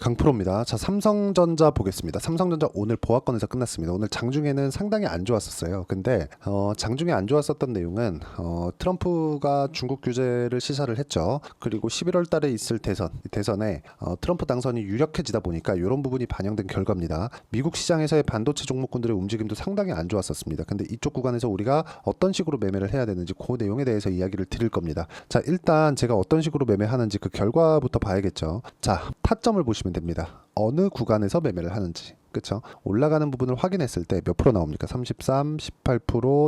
강프로입니다. 자, 삼성전자 보겠습니다. 삼성전자 오늘 보합권에서 끝났습니다. 오늘 장중에는 상당히 안 좋았었어요. 근데 장중에 안 좋았었던 내용은 트럼프가 중국 규제를 시사를 했죠. 그리고 11월 달에 있을 대선에 트럼프 당선이 유력해지다 보니까 이런 부분이 반영된 결과입니다. 미국 시장에서의 반도체 종목군들의 움직임도 상당히 안 좋았었습니다. 근데 이쪽 구간에서 우리가 어떤 식으로 매매를 해야 되는지 그 내용에 대해서 이야기를 드릴 겁니다. 자, 일단 제가 어떤 식으로 매매하는지 그 결과부터 봐야겠죠. 자, 타점을 보시면 됩니다. 어느 구간에서 매매를 하는지. 그쵸? 올라가는 부분을 확인했을 때 몇 프로 나옵니까? 33, 18%,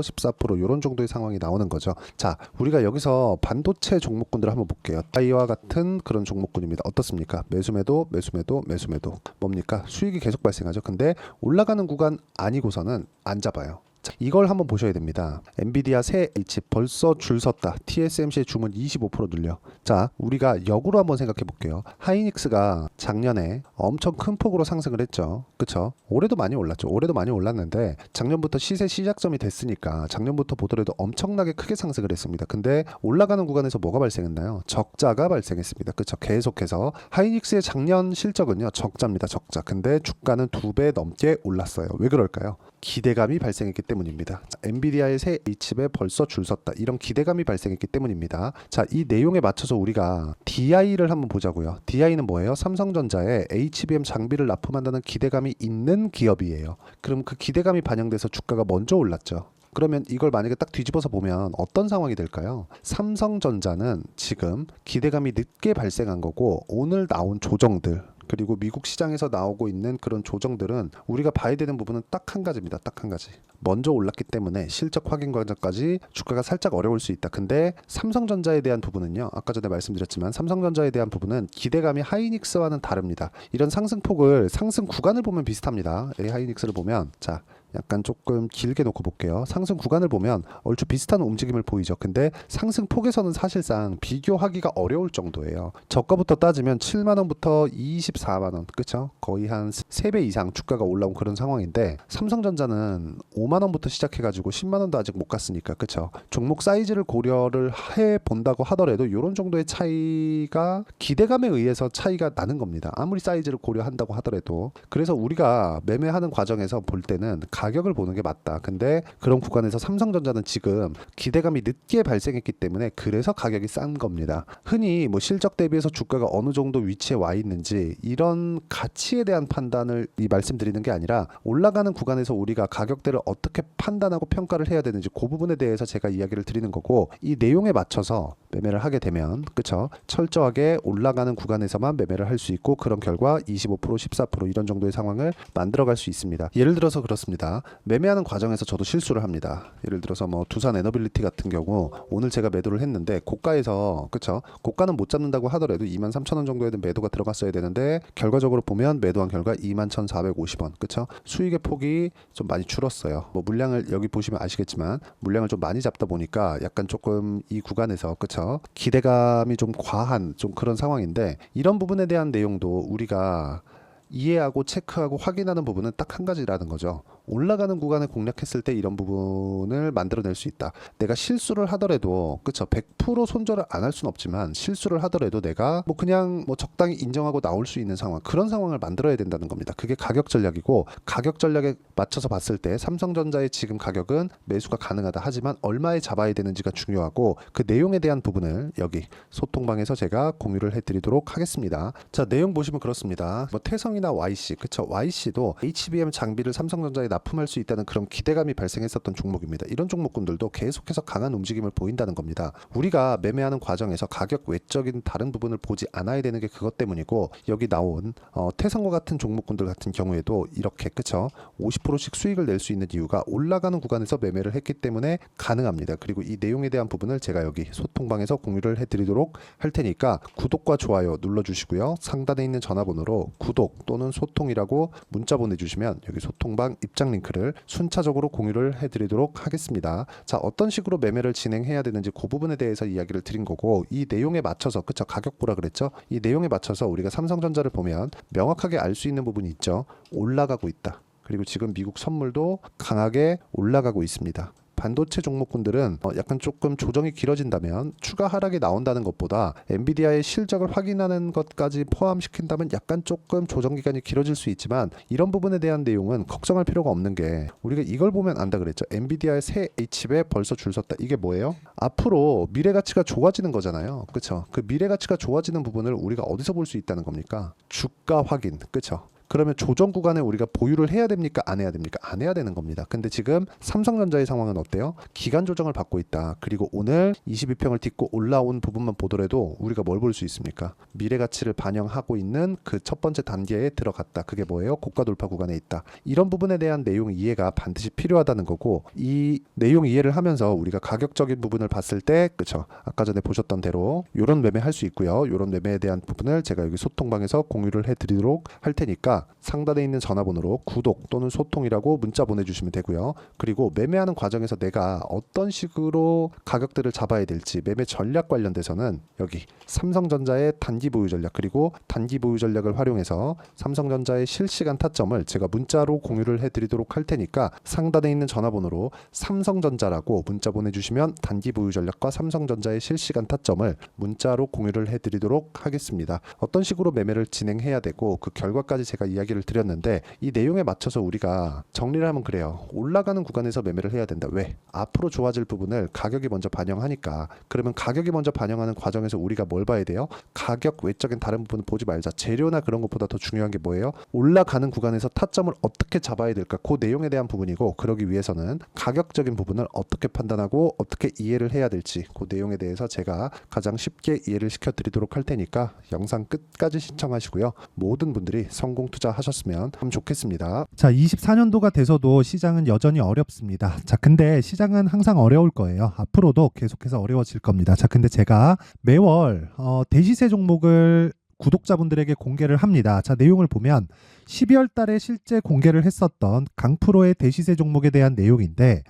14% 이런 정도의 상황이 나오는 거죠. 자, 우리가 여기서 반도체 종목군들을 한번 볼게요. 이와 같은 그런 종목군입니다. 어떻습니까? 매수매도, 매수매도, 매수매도. 뭡니까? 수익이 계속 발생하죠. 근데 올라가는 구간 아니고서는 안 잡아요. 자, 이걸 한번 보셔야 됩니다. 엔비디아 새 H 벌써 줄 섰다. TSMC의 주문 25% 늘려. 자, 우리가 역으로 한번 생각해 볼게요. 하이닉스가 작년에 엄청 큰 폭으로 상승을 했죠. 그쵸? 올해도 많이 올랐죠. 올해도 많이 올랐는데 작년부터 시세 시작점이 됐으니까 작년부터 보더라도 엄청나게 크게 상승을 했습니다. 근데 올라가는 구간에서 뭐가 발생했나요? 적자가 발생했습니다. 그쵸? 계속해서 하이닉스의 작년 실적은요, 적자입니다. 적자. 근데 주가는 2배 넘게 올랐어요. 왜 그럴까요? 기대감이 발생했기 때문입니다. 자, 엔비디아의 새 H칩에 벌써 줄 섰다. 이런 기대감이 발생했기 때문입니다. 자, 이 내용에 맞춰서 우리가 DI를 한번 보자고요. DI는 뭐예요? 삼성전자에 HBM 장비를 납품한다는 기대감이 있는 기업이에요. 그럼 그 기대감이 반영돼서 주가가 먼저 올랐죠. 그러면 이걸 만약에 딱 뒤집어서 보면 어떤 상황이 될까요? 삼성전자는 지금 기대감이 늦게 발생한 거고, 오늘 나온 조정들, 그리고 미국 시장에서 나오고 있는 그런 조정들은 우리가 봐야 되는 부분은 딱 한 가지입니다. 딱 한 가지. 먼저 올랐기 때문에 실적 확인 과정까지 주가가 살짝 어려울 수 있다. 근데 삼성전자에 대한 부분은요, 아까 전에 말씀드렸지만 삼성전자에 대한 부분은 기대감이 하이닉스와는 다릅니다. 이런 상승폭을, 상승 구간을 보면 비슷합니다. 하이닉스를 보면, 자, 약간 조금 길게 놓고 볼게요. 상승 구간을 보면 얼추 비슷한 움직임을 보이죠. 근데 상승 폭에서는 사실상 비교하기가 어려울 정도예요. 저가부터 따지면 7만원부터 24만원, 그쵸? 거의 한 3배 이상 주가가 올라온 그런 상황인데, 삼성전자는 5만원부터 시작해가지고 10만원도 아직 못 갔으니까, 그쵸? 종목 사이즈를 고려를 해본다고 하더라도 이런 정도의 차이가 기대감에 의해서 차이가 나는 겁니다. 아무리 사이즈를 고려한다고 하더라도. 그래서 우리가 매매하는 과정에서 볼 때는 가격을 보는 게 맞다. 근데 그런 구간에서 삼성전자는 지금 기대감이 늦게 발생했기 때문에 그래서 가격이 싼 겁니다. 흔히 뭐 실적 대비해서 주가가 어느 정도 위치에 와 있는지 이런 가치에 대한 판단을 말씀드리는 게 아니라, 올라가는 구간에서 우리가 가격대를 어떻게 판단하고 평가를 해야 되는지 그 부분에 대해서 제가 이야기를 드리는 거고, 이 내용에 맞춰서 매매를 하게 되면, 그쵸? 철저하게 올라가는 구간에서만 매매를 할 수 있고, 그런 결과 25%, 14% 이런 정도의 상황을 만들어갈 수 있습니다. 예를 들어서 그렇습니다. 매매하는 과정에서 저도 실수를 합니다. 예를 들어서 뭐 두산 에너빌리티 같은 경우 오늘 제가 매도를 했는데 고가에서, 그쵸? 고가는 못 잡는다고 하더라도 23,000원 정도에 는 매도가 들어갔어야 되는데 결과적으로 보면 매도한 결과 21,450원, 그쵸? 수익의 폭이 좀 많이 줄었어요. 뭐 물량을 여기 보시면 아시겠지만 물량을 좀 많이 잡다 보니까 약간 조금 이 구간에서, 그쵸? 기대감이 좀 과한 좀 그런 상황인데, 이런 부분에 대한 내용도 우리가 이해하고 체크하고 확인하는 부분은 딱 한 가지라는 거죠. 올라가는 구간을 공략했을 때 이런 부분을 만들어낼 수 있다. 내가 실수를 하더라도, 그쵸, 100% 손절을 안 할 수는 없지만 실수를 하더라도 내가 뭐 그냥 뭐 적당히 인정하고 나올 수 있는 상황, 그런 상황을 만들어야 된다는 겁니다. 그게 가격 전략이고, 가격 전략에 맞춰서 봤을 때 삼성전자의 지금 가격은 매수가 가능하다. 하지만 얼마에 잡아야 되는지가 중요하고, 그 내용에 대한 부분을 여기 소통방에서 제가 공유를 해드리도록 하겠습니다. 자, 내용 보시면 그렇습니다. 뭐 태성이나 YC, 그쵸? YC도 HBM 장비를 삼성전자에 납품할 수 있다는 그런 기대감이 발생했었던 종목입니다. 이런 종목군들도 계속해서 강한 움직임을 보인다는 겁니다. 우리가 매매하는 과정에서 가격 외적인 다른 부분을 보지 않아야 되는 게 그것 때문이고, 여기 나온 태성과 같은 종목군들 같은 경우에도 이렇게, 그쵸? 50%씩 수익을 낼 수 있는 이유가 올라가는 구간에서 매매를 했기 때문에 가능합니다. 그리고 이 내용에 대한 부분을 제가 여기 소통방에서 공유를 해드리도록 할 테니까 구독과 좋아요 눌러주시고요. 상단에 있는 전화번호로 구독 또는 소통이라고 문자 보내주시면 여기 소통방 입장 링크를 순차적으로 공유를 해드리도록 하겠습니다. 자, 어떤 식으로 매매를 진행해야 되는지 그 부분에 대해서 이야기를 드린 거고, 이 내용에 맞춰서, 그쵸, 가격 보라 그랬죠? 이 내용에 맞춰서 우리가 삼성전자를 보면 명확하게 알 수 있는 부분이 있죠. 올라가고 있다. 그리고 지금 미국 선물도 강하게 올라가고 있습니다. 반도체 종목군들은 약간 조금 조정이 길어진다면 추가 하락이 나온다는 것보다 엔비디아의 실적을 확인하는 것까지 포함시킨다면 약간 조금 조정 기간이 길어질 수 있지만 이런 부분에 대한 내용은 걱정할 필요가 없는 게 우리가 이걸 보면 안다 그랬죠. 엔비디아의 새 H칩에 벌써 줄 섰다. 이게 뭐예요? 앞으로 미래 가치가 좋아지는 거잖아요. 그렇죠? 그 미래 가치가 좋아지는 부분을 우리가 어디서 볼 수 있다는 겁니까? 주가 확인. 그렇죠? 그러면 조정 구간에 우리가 보유를 해야 됩니까? 안 해야 됩니까? 안 해야 되는 겁니다. 근데 지금 삼성전자의 상황은 어때요? 기간 조정을 받고 있다. 그리고 오늘 22평을 딛고 올라온 부분만 보더라도 우리가 뭘 볼 수 있습니까? 미래 가치를 반영하고 있는 그 첫 번째 단계에 들어갔다. 그게 뭐예요? 고가 돌파 구간에 있다. 이런 부분에 대한 내용 이해가 반드시 필요하다는 거고, 이 내용 이해를 하면서 우리가 가격적인 부분을 봤을 때, 그쵸? 아까 전에 보셨던 대로 이런 매매 할 수 있고요. 이런 매매에 대한 부분을 제가 여기 소통방에서 공유를 해드리도록 할 테니까 상단에 있는 전화번호로 구독 또는 소통이라고 문자 보내주시면 되고요. 그리고 매매하는 과정에서 내가 어떤 식으로 가격들을 잡아야 될지 매매 전략 관련돼서는 여기 삼성전자의 단기 보유 전략, 그리고 단기 보유 전략을 활용해서 삼성전자의 실시간 타점을 제가 문자로 공유를 해드리도록 할 테니까 상단에 있는 전화번호로 삼성전자라고 문자 보내주시면 단기 보유 전략과 삼성전자의 실시간 타점을 문자로 공유를 해드리도록 하겠습니다. 어떤 식으로 매매를 진행해야 되고 그 결과까지 제가 이야기를 드렸는데, 이 내용에 맞춰서 우리가 정리를 하면 그래요. 올라가는 구간에서 매매를 해야 된다. 왜? 앞으로 좋아질 부분을 가격이 먼저 반영하니까. 그러면 가격이 먼저 반영하는 과정에서 우리가 뭘 봐야 돼요? 가격 외적인 다른 부분을 보지 말자. 재료나 그런 것보다 더 중요한 게 뭐예요? 올라가는 구간에서 타점을 어떻게 잡아야 될까? 그 내용에 대한 부분이고, 그러기 위해서는 가격적인 부분을 어떻게 판단하고 어떻게 이해를 해야 될지 그 내용에 대해서 제가 가장 쉽게 이해를 시켜드리도록 할 테니까 영상 끝까지 시청하시고요. 모든 분들이 성공 투자하셨으면 참 좋겠습니다. 자, 24년도가 돼서도 시장은 여전히 어렵습니다. 자, 근데 시장은 항상 어려울 거예요. 앞으로도 계속해서 어려워질 겁니다. 자, 근데 제가 매월 대시세 종목을 구독자분들에게 공개를 합니다. 자, 내용을 보면 12월 달에 실제 공개를 했었던 강프로의 대시세 종목에 대한 내용인데,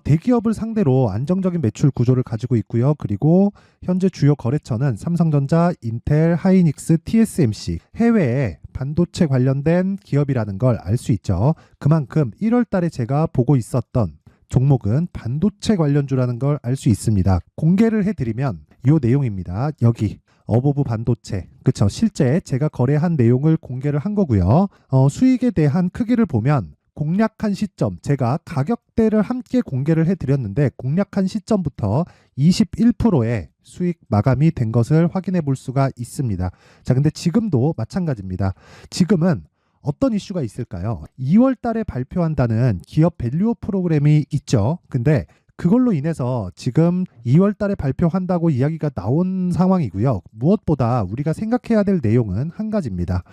대기업을 상대로 안정적인 매출 구조를 가지고 있고요. 그리고 현재 주요 거래처는 삼성전자, 인텔, 하이닉스, TSMC, 해외에 반도체 관련된 기업이라는 걸 알 수 있죠. 그만큼 1월 달에 제가 보고 있었던 종목은 반도체 관련주라는 걸 알 수 있습니다. 공개를 해드리면 이 내용입니다. 여기 어보브 반도체, 그쵸? 실제 제가 거래한 내용을 공개를 한 거고요. 수익에 대한 크기를 보면 공략한 시점, 제가 가격대를 함께 공개를 해드렸는데 공략한 시점부터 21%의 수익 마감이 된 것을 확인해 볼 수가 있습니다. 자, 근데 지금도 마찬가지입니다. 지금은 어떤 이슈가 있을까요? 2월 달에 발표한다는 기업 밸류업 프로그램이 있죠. 근데 그걸로 인해서 지금 2월 달에 발표한다고 이야기가 나온 상황이고요. 무엇보다 우리가 생각해야 될 내용은 한 가지입니다.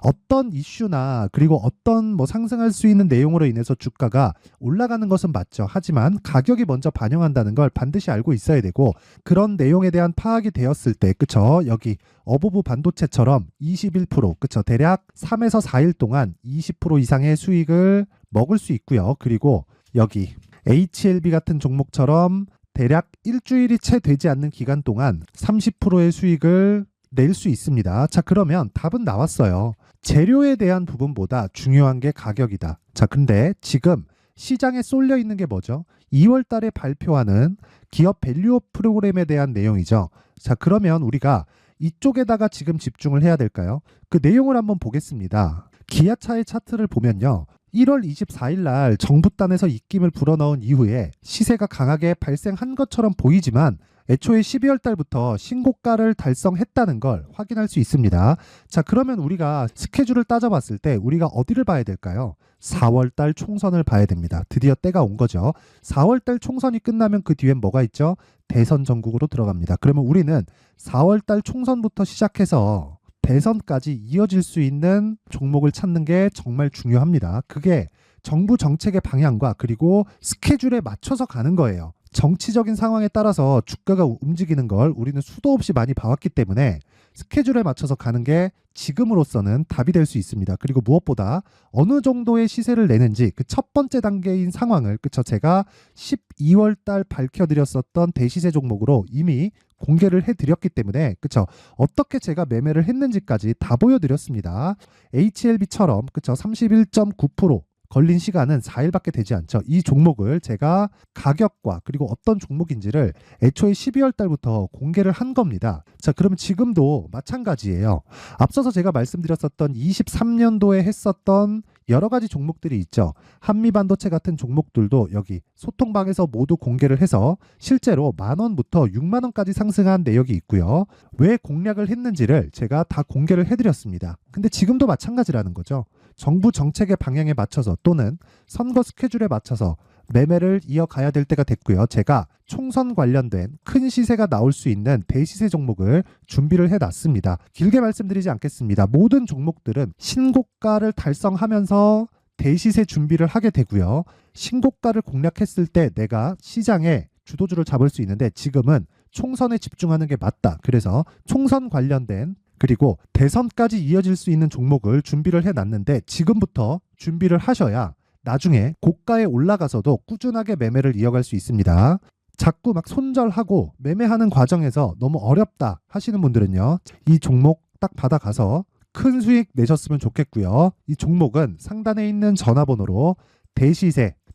어떤 이슈나 그리고 어떤 상승할 수 있는 내용으로 인해서 주가가 올라가는 것은 맞죠. 하지만 가격이 먼저 반영한다는 걸 반드시 알고 있어야 되고, 그런 내용에 대한 파악이 되었을 때, 그쵸? 여기 어보브 반도체처럼 21%, 그쵸? 대략 3에서 4일 동안 20% 이상의 수익을 먹을 수 있고요. 그리고 여기 HLB 같은 종목처럼 대략 일주일이 채 되지 않는 기간 동안 30%의 수익을 낼 수 있습니다. 자, 그러면 답은 나왔어요. 재료에 대한 부분보다 중요한 게 가격이다. 자, 근데 지금 시장에 쏠려 있는 게 뭐죠? 2월 달에 발표하는 기업 밸류업 프로그램에 대한 내용이죠. 자, 그러면 우리가 이쪽에다가 지금 집중을 해야 될까요? 그 내용을 한번 보겠습니다. 기아차의 차트를 보면요. 1월 24일 날 정부단에서 입김을 불어넣은 이후에 시세가 강하게 발생한 것처럼 보이지만 애초에 12월 달부터 신고가를 달성했다는 걸 확인할 수 있습니다. 자, 그러면 우리가 스케줄을 따져봤을 때 우리가 어디를 봐야 될까요? 4월 달 총선을 봐야 됩니다. 드디어 때가 온 거죠. 4월 달 총선이 끝나면 그 뒤엔 뭐가 있죠? 대선 전국으로 들어갑니다. 그러면 우리는 4월 달 총선부터 시작해서 대선까지 이어질 수 있는 종목을 찾는 게 정말 중요합니다. 그게 정부 정책의 방향과 그리고 스케줄에 맞춰서 가는 거예요. 정치적인 상황에 따라서 주가가 움직이는 걸 우리는 수도 없이 많이 봐왔기 때문에 스케줄에 맞춰서 가는 게 지금으로서는 답이 될 수 있습니다. 그리고 무엇보다 어느 정도의 시세를 내는지 그 첫 번째 단계인 상황을, 그쵸? 제가 12월 달 밝혀드렸었던 대시세 종목으로 이미 공개를 해드렸기 때문에, 그쵸? 어떻게 제가 매매를 했는지까지 다 보여드렸습니다. HLB처럼, 그쵸? 31.9% 걸린 시간은 4일밖에 되지 않죠. 이 종목을 제가 가격과 그리고 어떤 종목인지를 애초에 12월 달부터 공개를 한 겁니다. 자, 그러면 지금도 마찬가지예요. 앞서서 제가 말씀드렸었던 23년도에 했었던 여러 가지 종목들이 있죠. 한미반도체 같은 종목들도 여기 소통방에서 모두 공개를 해서 실제로 10,000원부터 60,000원까지 상승한 내역이 있고요. 왜 공략을 했는지를 제가 다 공개를 해드렸습니다. 근데 지금도 마찬가지라는 거죠. 정부 정책의 방향에 맞춰서 또는 선거 스케줄에 맞춰서 매매를 이어가야 될 때가 됐고요. 제가 총선 관련된 큰 시세가 나올 수 있는 대시세 종목을 준비를 해놨습니다. 길게 말씀드리지 않겠습니다. 모든 종목들은 신고가를 달성하면서 대시세 준비를 하게 되고요. 신고가를 공략했을 때 내가 시장에 주도주를 잡을 수 있는데 지금은 총선에 집중하는 게 맞다. 그래서 총선 관련된 그리고 대선까지 이어질 수 있는 종목을 준비를 해놨는데 지금부터 준비를 하셔야 나중에 고가에 올라가서도 꾸준하게 매매를 이어갈 수 있습니다. 자꾸 막 손절하고 매매하는 과정에서 너무 어렵다 하시는 분들은요. 이 종목 딱 받아가서 큰 수익 내셨으면 좋겠고요. 이 종목은 상단에 있는 전화번호로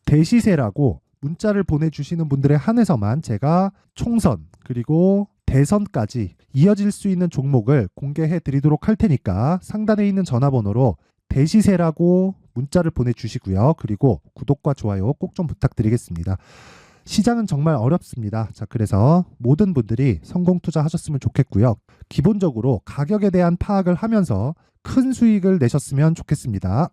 대시세라고 문자를 보내주시는 분들에 한해서만 제가 총선 그리고 대선까지 이어질 수 있는 종목을 공개해 드리도록 할 테니까 상단에 있는 전화번호로 대시세라고 문자를 보내주시고요. 그리고 구독과 좋아요 꼭 좀 부탁드리겠습니다. 시장은 정말 어렵습니다. 자, 그래서 모든 분들이 성공 투자하셨으면 좋겠고요. 기본적으로 가격에 대한 파악을 하면서 큰 수익을 내셨으면 좋겠습니다.